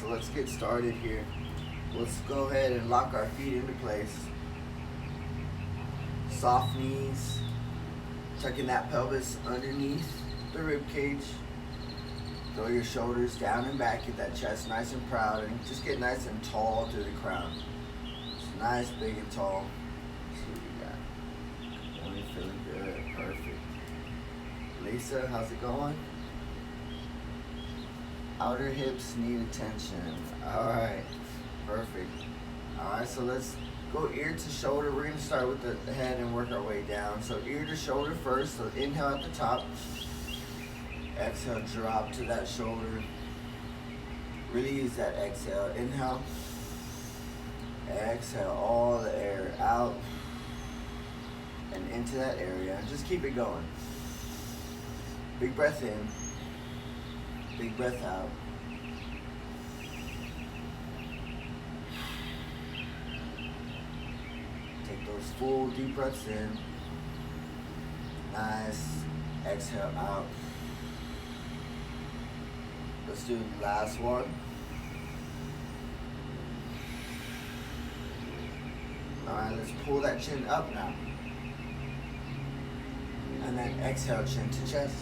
so let's get started here. Let's go ahead and lock our feet into place. Soft knees, tucking that pelvis underneath the rib cage. Throw your shoulders down and back, get that chest nice and proud, and just get nice and tall to the crown. Just nice, big and tall. Let's see what we got. Only feeling good, perfect. Lisa, how's it going? Outer hips need attention. All right, perfect. All right, so let's go ear to shoulder. We're gonna start with the head and work our way down. So ear to shoulder first. So inhale at the top. Exhale, drop to that shoulder. Really use that exhale. Inhale. Exhale all the air out and into that area. Just keep it going. Big breath in. Big breath out. Take those full deep breaths in. Nice. Exhale out. Let's do the last one. All right, let's pull that chin up now. And then exhale, chin to chest.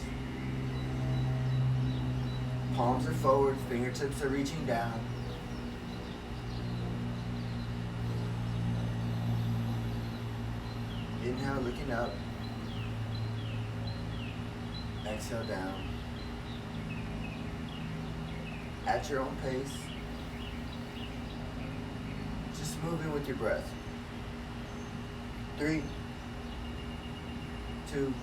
Palms are forward, fingertips are reaching down. Inhale, looking up. Exhale down. At your own pace. Just moving with your breath. 3, 2,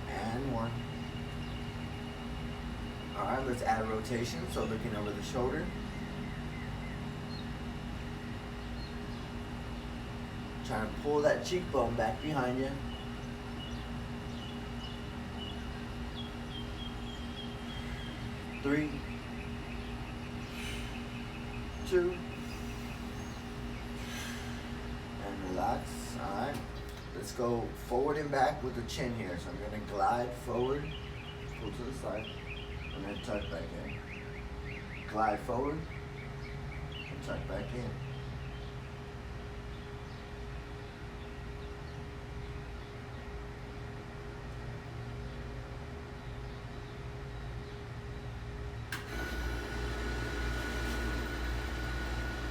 and 1. All right, let's add a rotation. So looking over the shoulder. Trying to pull that cheekbone back behind you. Three, 2, and relax. All right, let's go forward and back with the chin here. So I'm going to glide forward, pull to the side, and then tuck back in. Glide forward, and tuck back in.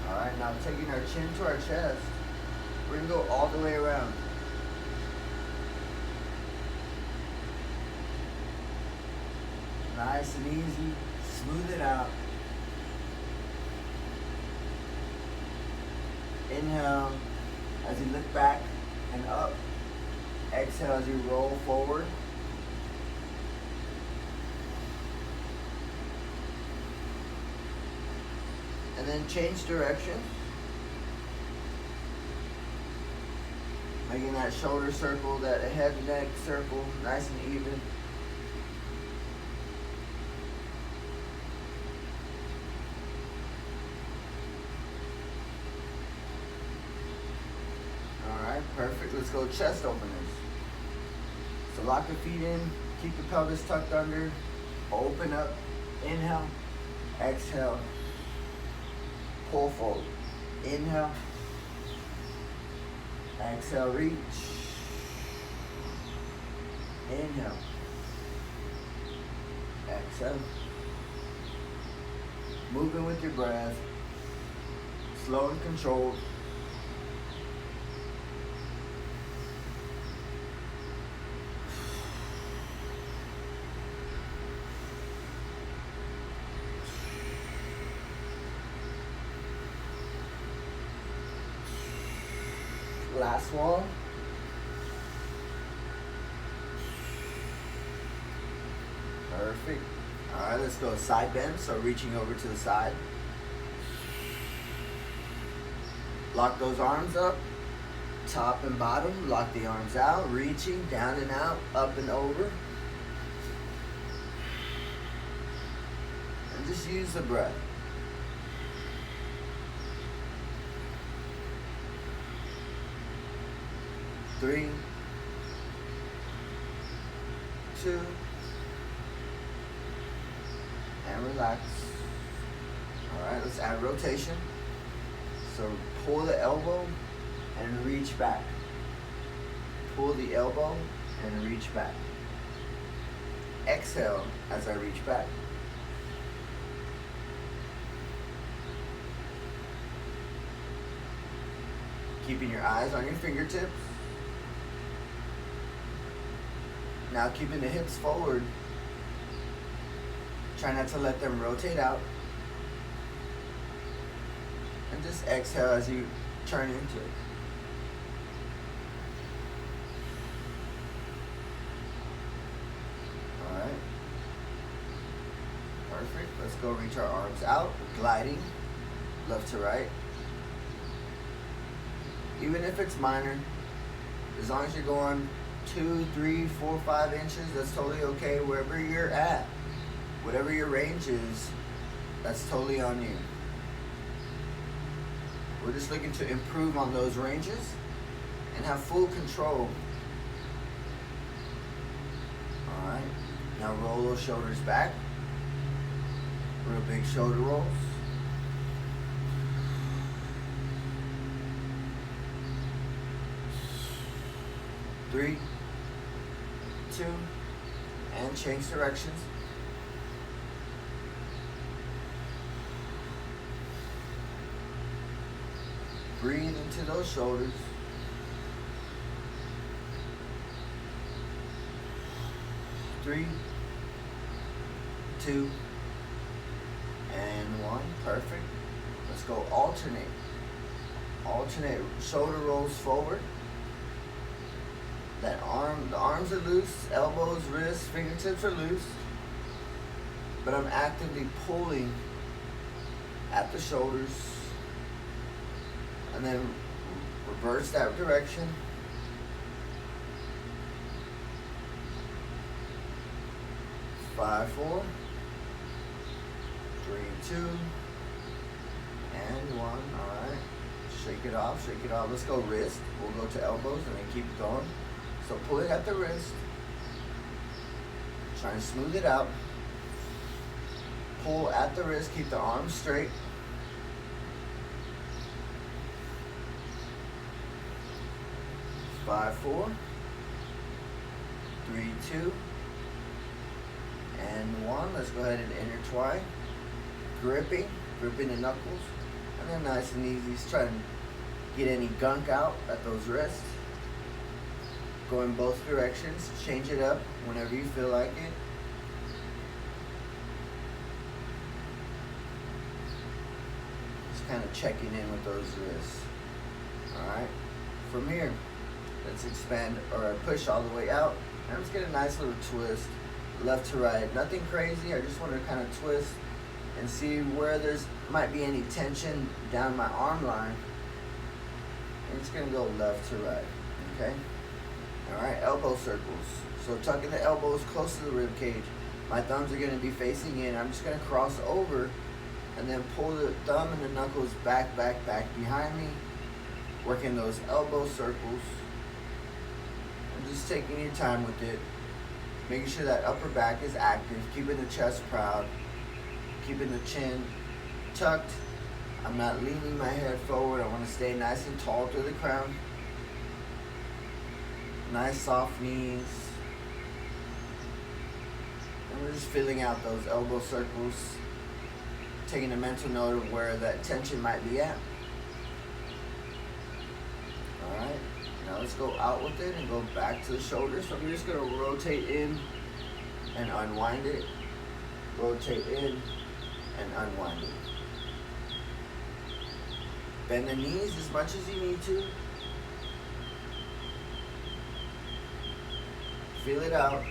Alright, now taking our chin to our chest, we're going to go all the way around. Nice and easy, smooth it out. Inhale as you look back and up. Exhale as you roll forward. And then change direction. Making that shoulder circle, that head and neck circle, nice and even. Alright, perfect. Let's go chest openers. So lock the feet in, keep the pelvis tucked under, open up, inhale, exhale. Pull forward. Inhale. Exhale, reach. Inhale. Exhale. Moving with your breath. Slow and controlled. Last one. Perfect. All right, let's go side bend. So reaching over to the side. Lock those arms up, top and bottom. Lock the arms out, reaching down and out, up and over. And just use the breath. 3, 2, and and relax. Alright, let's add rotation. So pull the elbow and reach back. Pull the elbow and reach back. Exhale as I reach back. Keeping your eyes on your fingertips. Now keeping the hips forward. Try not to let them rotate out. And just exhale as you turn into it. Alright. Perfect. Let's go reach our arms out. Gliding left to right. Even if it's minor, as long as you're going 2, 3, 4, 5 inches, that's totally okay. Wherever you're at, whatever your range is, that's totally on you. We're just looking to improve on those ranges and have full control. Alright, now roll those shoulders back. Real big shoulder rolls. Three, 2, and change directions. Breathe into those shoulders. 3, 2, and 1. Perfect. Let's go alternate. Alternate shoulder rolls forward. The arms are loose, elbows, wrists, fingertips are loose. But I'm actively pulling at the shoulders. And then reverse that direction. 5, 4, 3, 2, and 1. Alright. Shake it off, shake it off. Let's go wrist. We'll go to elbows and then keep going. So pull it at the wrist. Try and smooth it out. Pull at the wrist, keep the arms straight. Five, 4, 3, 2, and 1. Let's go ahead and intertwine. Gripping the knuckles. And then nice and easy. Just try and get any gunk out at those wrists. Go in both directions. Change it up whenever you feel like it. Just kind of checking in with those wrists. Alright. From here, let's expand or push all the way out. And let's get a nice little twist. Left to right. Nothing crazy. I just want to kind of twist and see where there's might be any tension down my arm line. And it's going to go left to right. Okay? Alright, elbow circles. So tucking the elbows close to the rib cage. My thumbs are going to be facing in. I'm just going to cross over and then pull the thumb and the knuckles back behind me. Working those elbow circles. And just taking your time with it. Making sure that upper back is active. Keeping the chest proud. Keeping the chin tucked. I'm not leaning my head forward. I want to stay nice and tall through the crown. Nice soft knees. And we're just filling out those elbow circles. Taking a mental note of where that tension might be at. Alright. Now let's go out with it and go back to the shoulders. So I'm just going to rotate in and unwind it. Rotate in and unwind it. Bend the knees as much as you need to. Feel it out.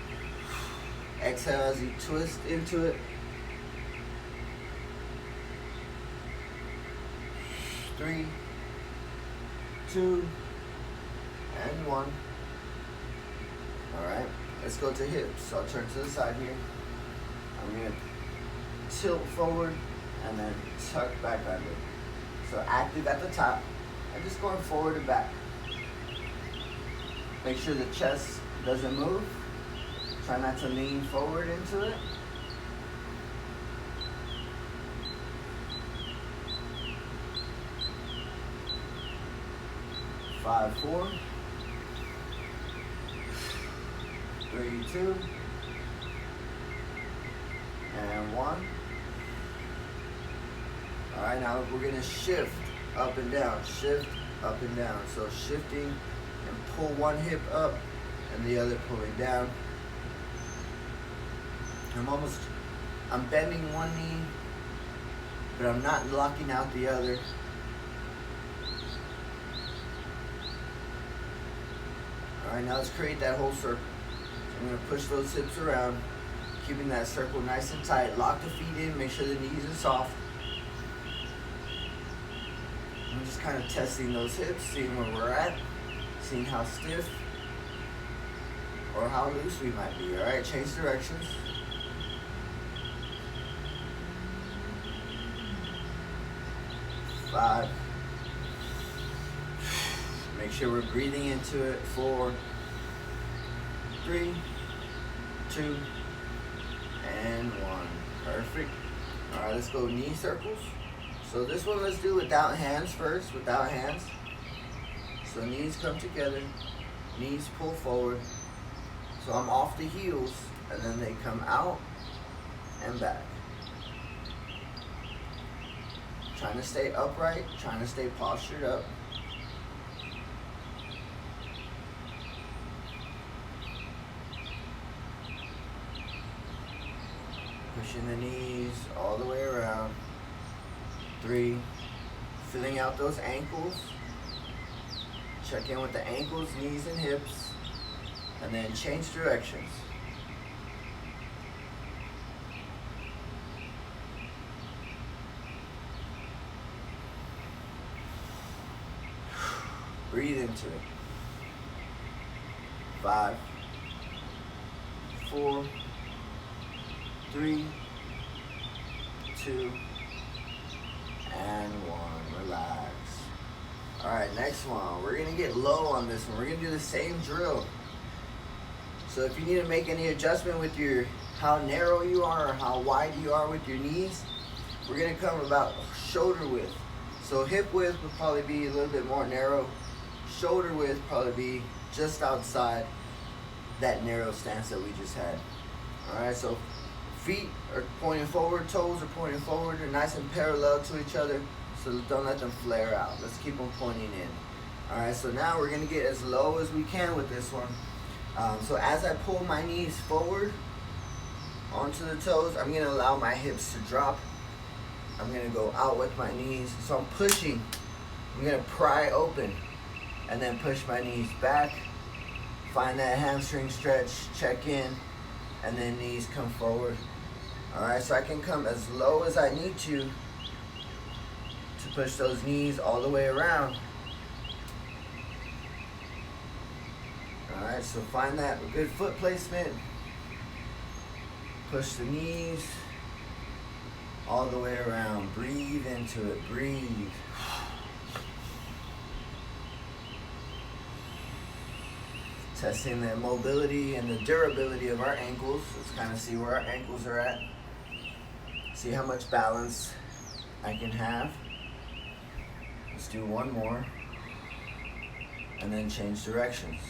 Exhale as you twist into it. 3, 2, and 1. Alright, let's go to hips. So I'll turn to the side here. I'm going to tilt forward and then tuck back under. So active at the top and just going forward and back. Make sure the chest doesn't move. Try not to lean forward into it. 5, 4, 3, 2, and 1. All right, now we're gonna shift up and down, shift up and down. So shifting and pull one hip up and the other pulling down. I'm bending one knee, but I'm not locking out the other. All right, now let's create that whole circle. So I'm gonna push those hips around, keeping that circle nice and tight. Lock the feet in, make sure the knees are soft. I'm just kind of testing those hips, seeing where we're at, seeing how stiff or how loose we might be. All right, change directions. Five. Make sure we're breathing into it. 4, 3, 2, and 1. Perfect. All right, let's go knee circles. So this one, let's do without hands first, without hands. So knees come together, knees pull forward. So I'm off the heels, and then they come out and back. Trying to stay upright, trying to stay postured up. Pushing the knees all the way around. 3, filling out those ankles. Check in with the ankles, knees, and hips, and then change directions. Breathe into it. 5, 4, 3, 2, and 1. Relax. All right, next one. We're gonna get low on this one. We're gonna do the same drill. So if you need to make any adjustment with your how narrow you are or how wide you are with your knees, we're gonna come about shoulder width. So hip width would probably be a little bit more narrow. Shoulder width probably be just outside that narrow stance that we just had. All right, so feet are pointing forward, toes are pointing forward. They're nice and parallel to each other, so don't let them flare out. Let's keep them pointing in. All right, so now we're gonna get as low as we can with this one. So as I pull my knees forward onto the toes, I'm gonna allow my hips to drop. I'm gonna go out with my knees. So I'm pushing, I'm gonna pry open and then push my knees back. Find that hamstring stretch, check in, and then knees come forward. All right, so I can come as low as I need to push those knees all the way around. All right, so find that good foot placement. Push the knees all the way around. Breathe into it, breathe. Testing the mobility and the durability of our ankles. Let's kind of see where our ankles are at. See how much balance I can have. Let's do one more. And then change directions.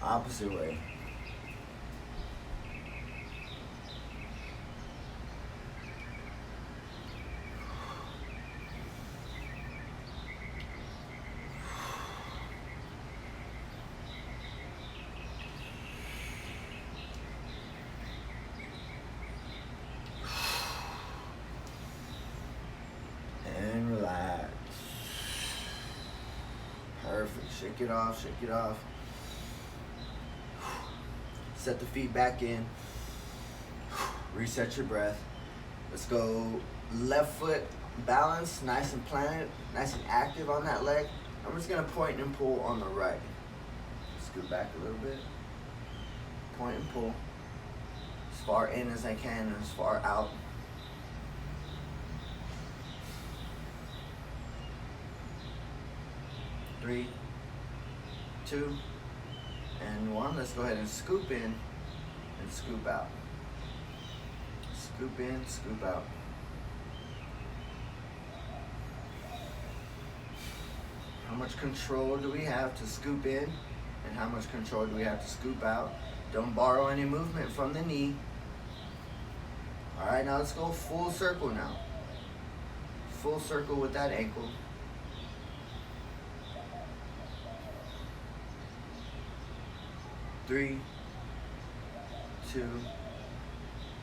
Opposite way. And relax. Perfect. Shake it off, shake it off. Set the feet back in. Reset your breath. Let's go left foot balance, nice and planted, nice and active on that leg. I'm just gonna point and pull on the right. Scoot back a little bit. Point and pull. As far in as I can and as far out. Three, 2, and 1. Let's go ahead and scoop in and scoop out. Scoop in, scoop out. How much much control do we have to scoop in and how much control do we have to scoop out. Don't borrow any movement from the knee. All right, now let's go full circle now. Full circle with that ankle. Three, two,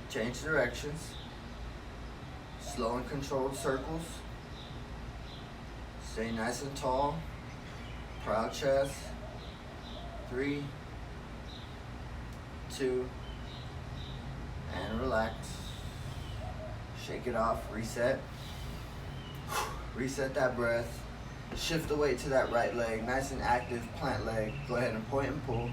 change directions. Slow and controlled circles. Stay nice and tall. Proud chest. 3, 2, and relax. Shake it off, reset. Reset that breath. Shift the weight to that right leg, nice and active plant leg. Go ahead and point and pull.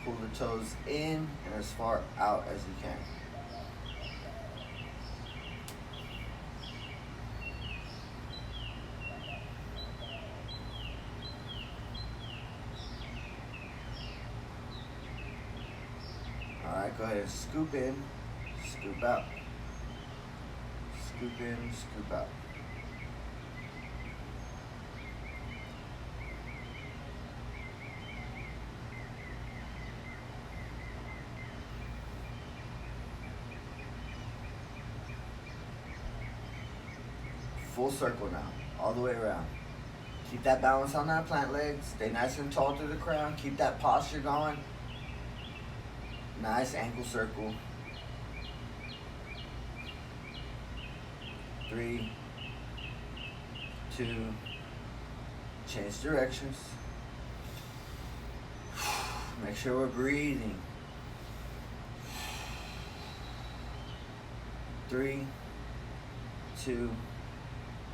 Pull the toes in and as far out as you can. Alright, go ahead and scoop in, scoop out. Scoop in, scoop out. Full circle now, all the way around. Keep that balance on that plant leg. Stay nice and tall through the crown. Keep that posture going. Nice ankle circle. 3, 2, change directions. Make sure we're breathing. 3, 2,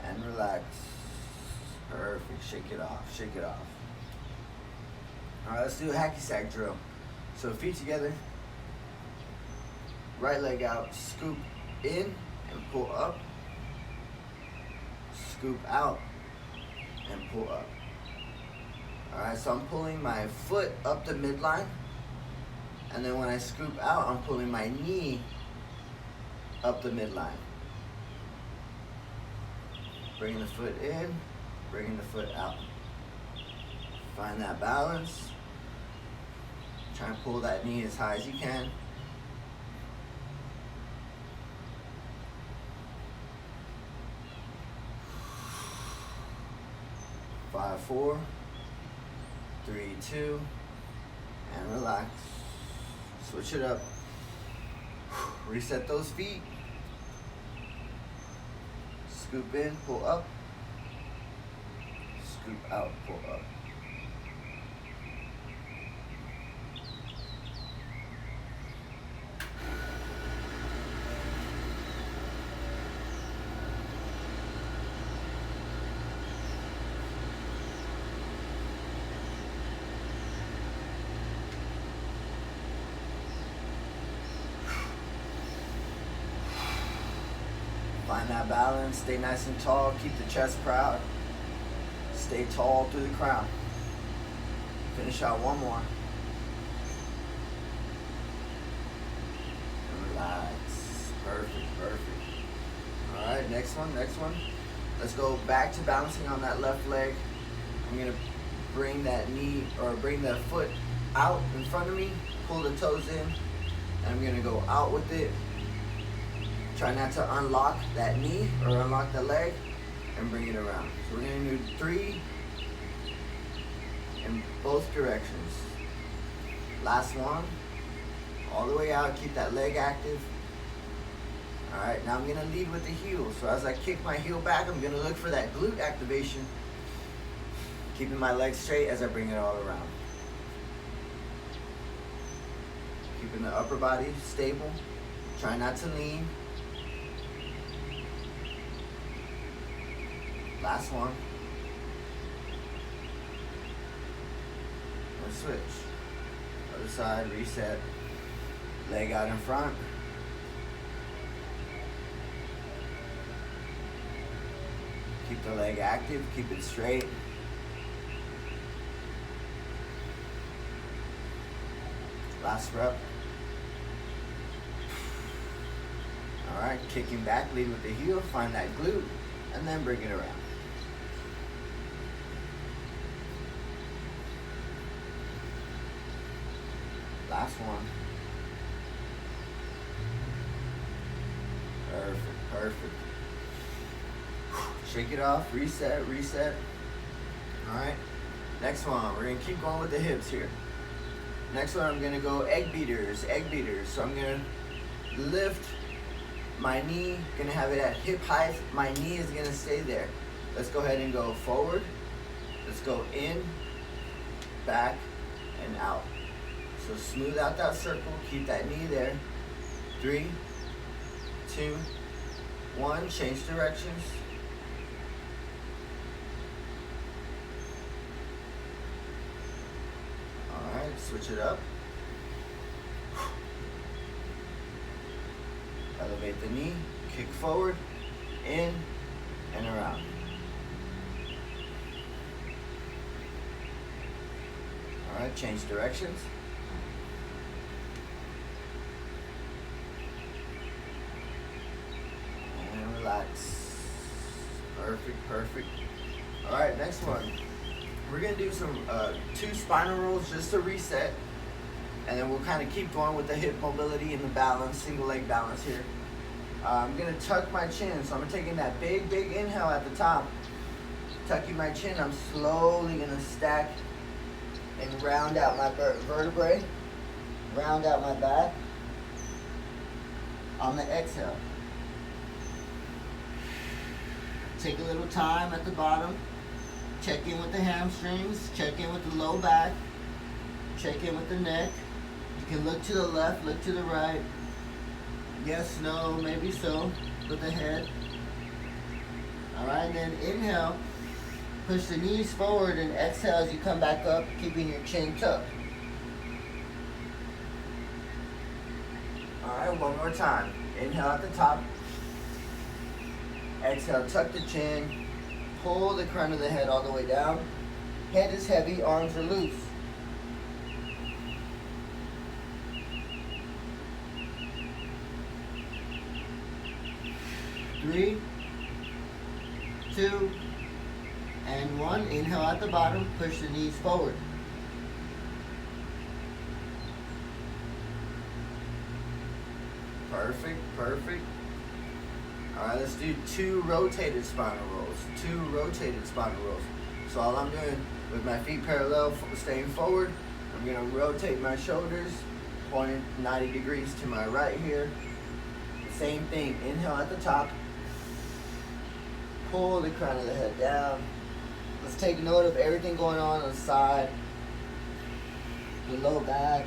and relax. Perfect. Shake it off. Shake it off. All right, let's do a hacky sack drill. So feet together. Right leg out. Scoop in and pull up. Scoop out and pull up. All right, so I'm pulling my foot up the midline. And then when I scoop out, I'm pulling my knee up the midline. Bringing the foot in, bringing the foot out. Find that balance. Try and pull that knee as high as you can. Five, 4, 3, 2, and relax. Switch it up. Reset those feet. Scoop in, pull up. Scoop out, pull up. Find that balance, stay nice and tall, keep the chest proud. Stay tall through the crown. Finish out one more. And relax. Perfect, perfect. All right, next one. Let's go back to balancing on that left leg. I'm gonna bring that knee, or bring the foot out in front of me, pull the toes in, and I'm gonna go out with it. Try not to unlock that knee or unlock the leg, and bring it around. So we're gonna do 3 in both directions. Last one, all the way out, keep that leg active. All right, now I'm gonna lead with the heel. So as I kick my heel back, I'm gonna look for that glute activation, keeping my legs straight as I bring it all around. Keeping the upper body stable, try not to lean. Last one. And switch. Other side, reset. Leg out in front. Keep the leg active, keep it straight. Last rep. All right, kicking back, lead with the heel, find that glute. and then bring it around. Last one. Perfect, perfect. Shake it off, reset, reset. All right, next one, we're gonna keep going with the hips here. Next one, I'm gonna go egg beaters, egg beaters. So I'm gonna lift my knee, gonna have it at hip height. My knee is gonna stay there. Let's go ahead and go forward. Let's go in, back, and out. So smooth out that circle, keep that knee there. 3, 2, 1, change directions. All right, switch it up. Elevate the knee, kick forward, in, and around. All right, change directions. And relax. Perfect, perfect. All right, next one. We're gonna do some 2 spinal rolls just to reset. And then we'll kind of keep going with the hip mobility and the balance, single leg balance here. I'm gonna tuck my chin. So I'm taking that big, big inhale at the top. Tucking my chin, I'm slowly gonna stack and round out my vertebrae, round out my back on the exhale. Take a little time at the bottom. Check in with the hamstrings, check in with the low back, check in with the neck. You can look to the left, look to the right. Yes, no, maybe so, with the head. All right, and then inhale, push the knees forward, and exhale as you come back up, keeping your chin tucked. All right, one more time. Inhale at the top. Exhale, tuck the chin. Pull the crown of the head all the way down. Head is heavy, arms are loose. 3, 2, and 1. Inhale at the bottom, push the knees forward. Perfect, perfect. All right, let's do 2 rotated spinal rolls. 2 rotated spinal rolls. So all I'm doing with my feet parallel, staying forward, I'm gonna rotate my shoulders, pointing 90 degrees to my right here. Same thing, inhale at the top. Pull the crown of the head down. Let's take note of everything going on the side, the low back.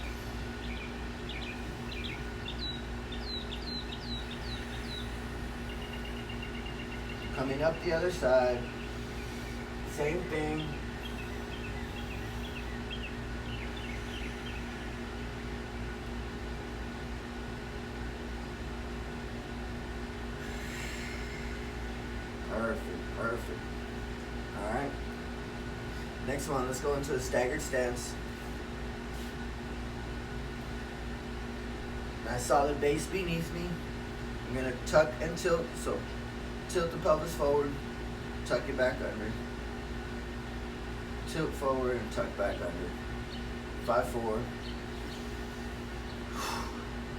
Coming up the other side, same thing. Perfect, perfect. All right. Next one, let's go into a staggered stance. Nice solid base beneath me. I'm gonna tuck and tilt, so tilt the pelvis forward, tuck it back under. Tilt forward and tuck back under. 5, 4.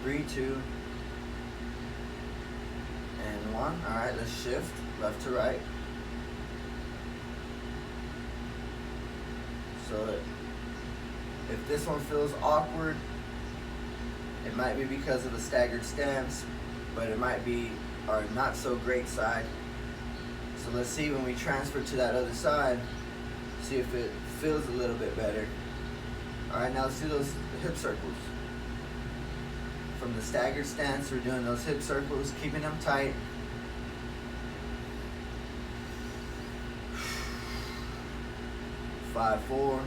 3, 2. And 1. All right, let's shift left to right. So if this one feels awkward, it might be because of the staggered stance, but it might be our not so great side. So let's see when we transfer to that other side, see if it feels a little bit better. All right, now let's do those hip circles. From the staggered stance, we're doing those hip circles, keeping them tight. Five, 4,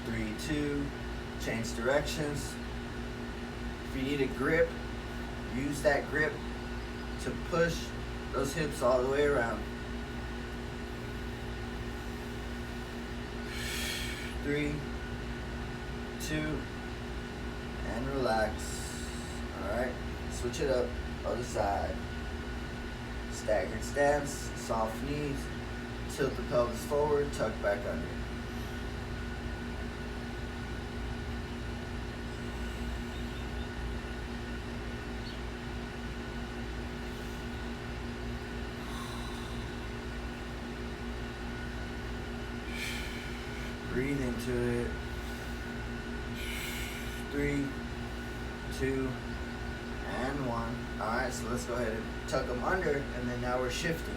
3, 2, change directions. If you need a grip, use that grip to push those hips all the way around. 3, 2, and relax. All right, switch it up, other side. Staggered stance, soft knees, tilt the pelvis forward, tuck back under. Breathe into it. 3, 2, and 1. Alright, so let's go ahead and tuck them under, and then now we're shifting.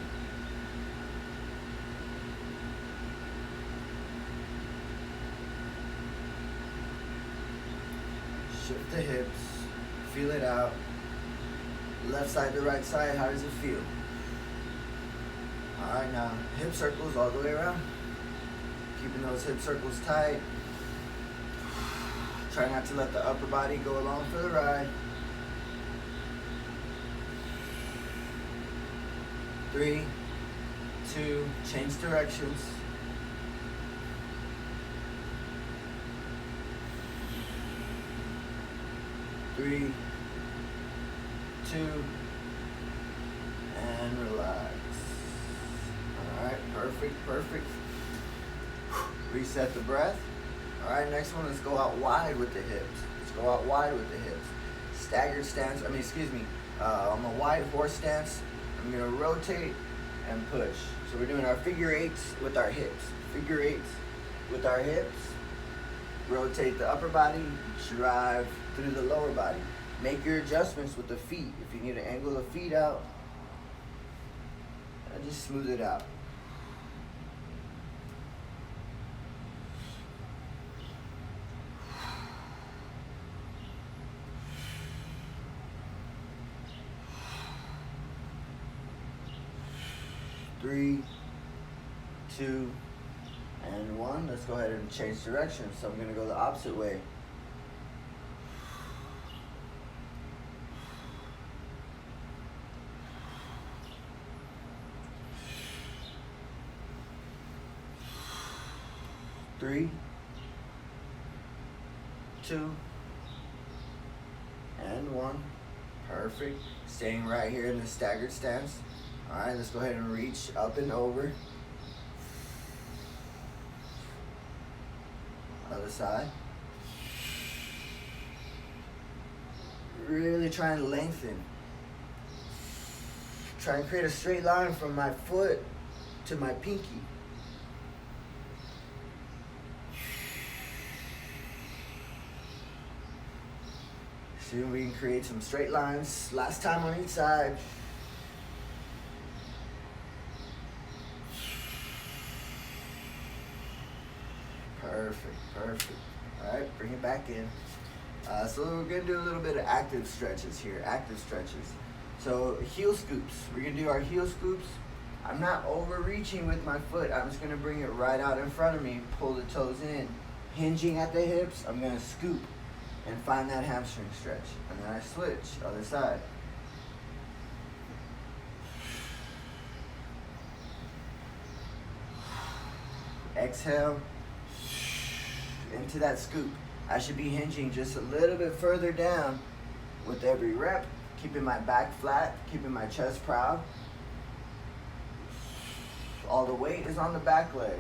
Shift the hips, feel it out. Left side to right side, how does it feel? Alright, now hip circles all the way around. Keeping those hip circles tight. Try not to let the upper body go along for the ride. 3, 2, change directions. 3, 2, and relax. Alright, perfect. Reset the breath. Alright, next one, let's go out wide with the hips. Staggered stance, on a wide horse stance, I'm gonna rotate and push. So we're doing our figure eights with our hips. Rotate the upper body, drive through the lower body. Make your adjustments with the feet. If you need to angle the feet out, and just smooth it out. Three, 2, and 1. Let's go ahead and change directions. So I'm going to go the opposite way. Three, 2, and 1. Perfect. Staying right here in the staggered stance. Alright, let's go ahead and reach up and over. Other side. Really try and lengthen. Try and create a straight line from my foot to my pinky. See if we can create some straight lines. Last time on each side. Perfect. All right, bring it back in. So we're gonna do a little bit of active stretches here. So heel scoops. We're gonna do our heel scoops. I'm not overreaching with my foot. I'm just gonna bring it right out in front of me. Pull the toes in, hinging at the hips. I'm gonna scoop and find that hamstring stretch, and then I switch other side. Exhale. Into that scoop. I should be hinging just a little bit further down with every rep, keeping my back flat, keeping my chest proud. All the weight is on the back leg.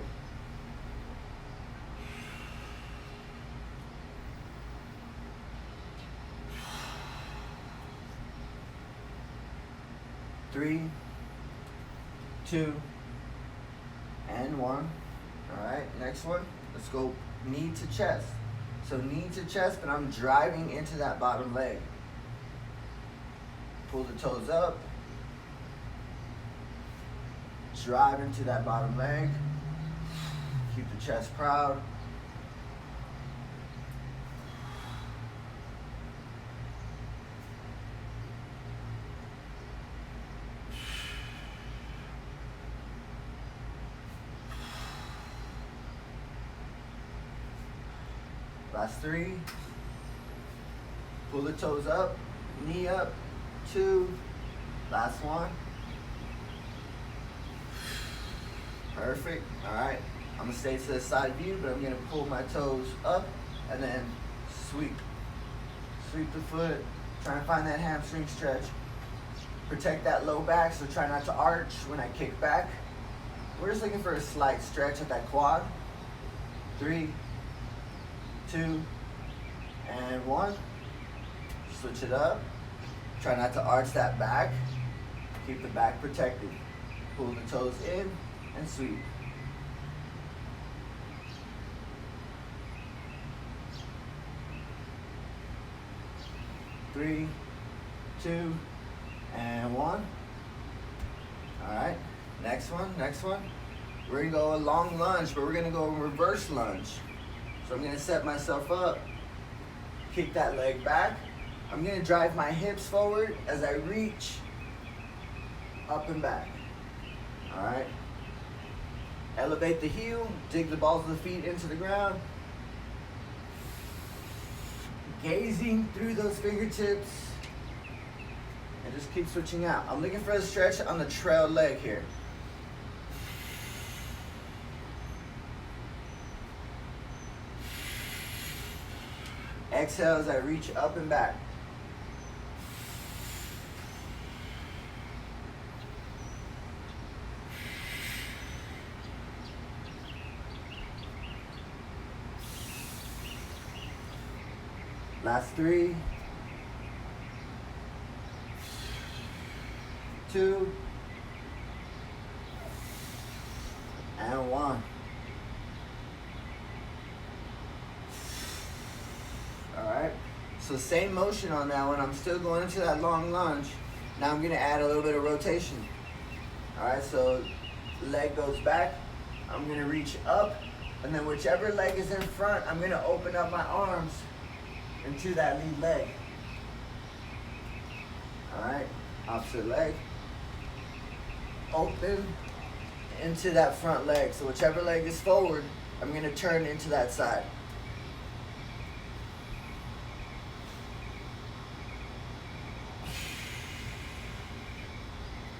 Three, 2, and 1. All right, next one. Let's go knee to chest. So knee to chest, but I'm driving into that bottom leg. Pull the toes up. Drive into that bottom leg. Keep the chest proud. Last 3. Pull the toes up, knee up, 2. Last 1. Perfect. All right. I'm gonna stay to the side view, but I'm gonna pull my toes up and then sweep. Sweep the foot. Try and find that hamstring stretch. Protect that low back, so try not to arch when I kick back. We're just looking for a slight stretch at that quad. 3, 2, and 1. Switch it up. Try not to arch that back. Keep the back protected. Pull the toes in and sweep. Three, 2, and 1. All right, next one. We're gonna go a long lunge, but we're gonna go a reverse lunge. So I'm gonna set myself up, kick that leg back. I'm gonna drive my hips forward as I reach up and back. All right. Elevate the heel, dig the balls of the feet into the ground. Gazing through those fingertips. And just keep switching out. I'm looking for a stretch on the trail leg here. Exhale as I reach up and back. Last 3, 2, and 1. All right, so same motion on that one. I'm still going into that long lunge. Now I'm gonna add a little bit of rotation. All right, so leg goes back. I'm gonna reach up, and then whichever leg is in front, I'm gonna open up my arms into that lead leg. All right, opposite leg. Open into that front leg. So whichever leg is forward, I'm gonna turn into that side.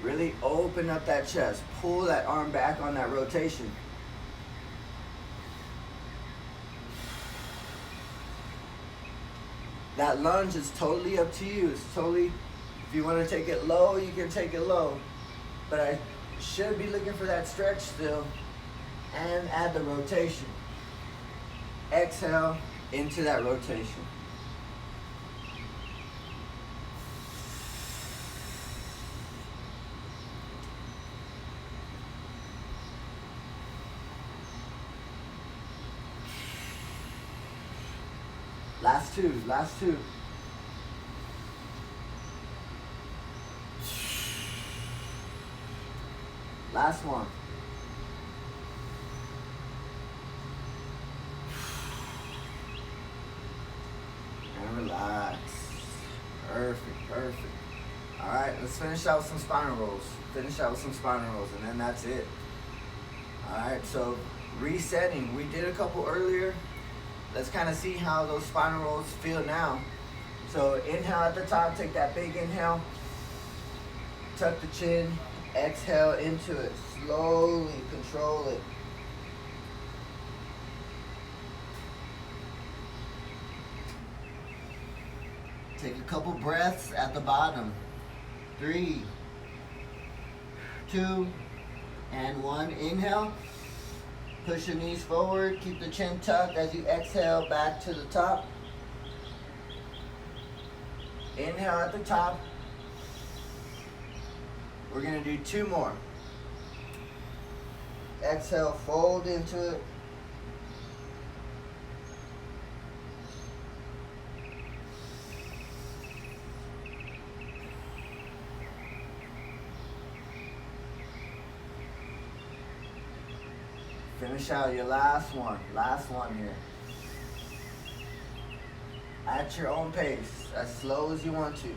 Really open up that chest. Pull that arm back on that rotation. That lunge is totally up to you. It's totally, if you want to take it low, you can take it low. But I should be looking for that stretch still and add the rotation. Exhale into that rotation. Last two. Last one. And relax. Perfect. All right, let's finish out with some spinal rolls. And then that's it. All right, so resetting. We did a couple earlier. Let's kind of see how those spinal rolls feel now. So inhale at the top, take that big inhale. Tuck the chin, exhale into it. Slowly control it. Take a couple breaths at the bottom. 3, 2, and 1. Inhale. Push your knees forward. Keep the chin tucked as you exhale back to the top. Inhale at the top. We're going to do 2 more. Exhale, fold into it. Finish out your last one here. At your own pace, as slow as you want to.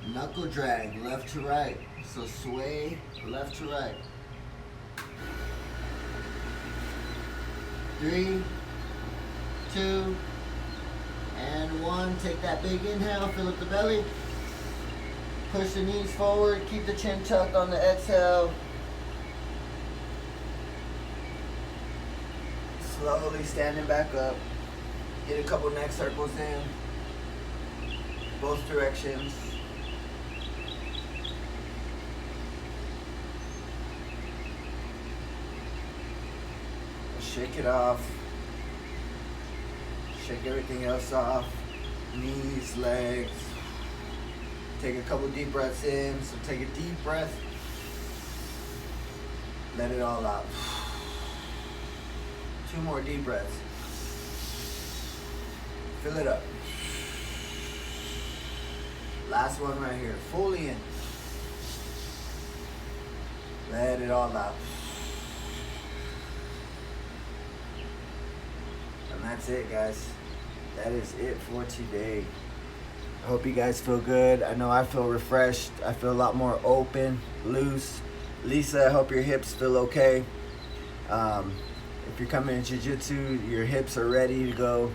Knuckle drag, left to right. So sway left to right. 3, 2, and 1. Take that big inhale, fill up the belly. Push the knees forward, keep the chin tucked on the exhale. slowly standing back up. Get a couple neck circles in, both directions. Shake it off. Shake everything else off. Knees, legs. Take a couple deep breaths in. So take a deep breath. Let it all out. 2 more deep breaths. Fill it up. Last one right here. Fully in. Let it all out. And that's it, guys. That is it for today. I hope you guys feel good. I know I feel refreshed. I feel a lot more open, loose. Lisa, I hope your hips feel okay. If you're coming to jiu-jitsu, your hips are ready to go.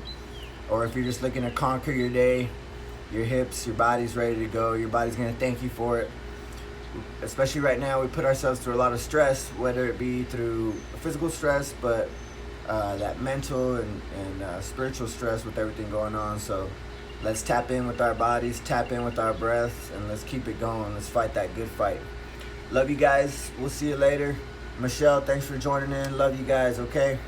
Or if you're just looking to conquer your day, your hips, your body's ready to go. Your body's gonna thank you for it. Especially right now, we put ourselves through a lot of stress, whether it be through physical stress, but that mental and spiritual stress with everything going on. So let's tap in with our bodies, tap in with our breaths, and let's keep it going. Let's fight that good fight. Love you guys. We'll see you later. Michelle, thanks for joining in. Love you guys, okay?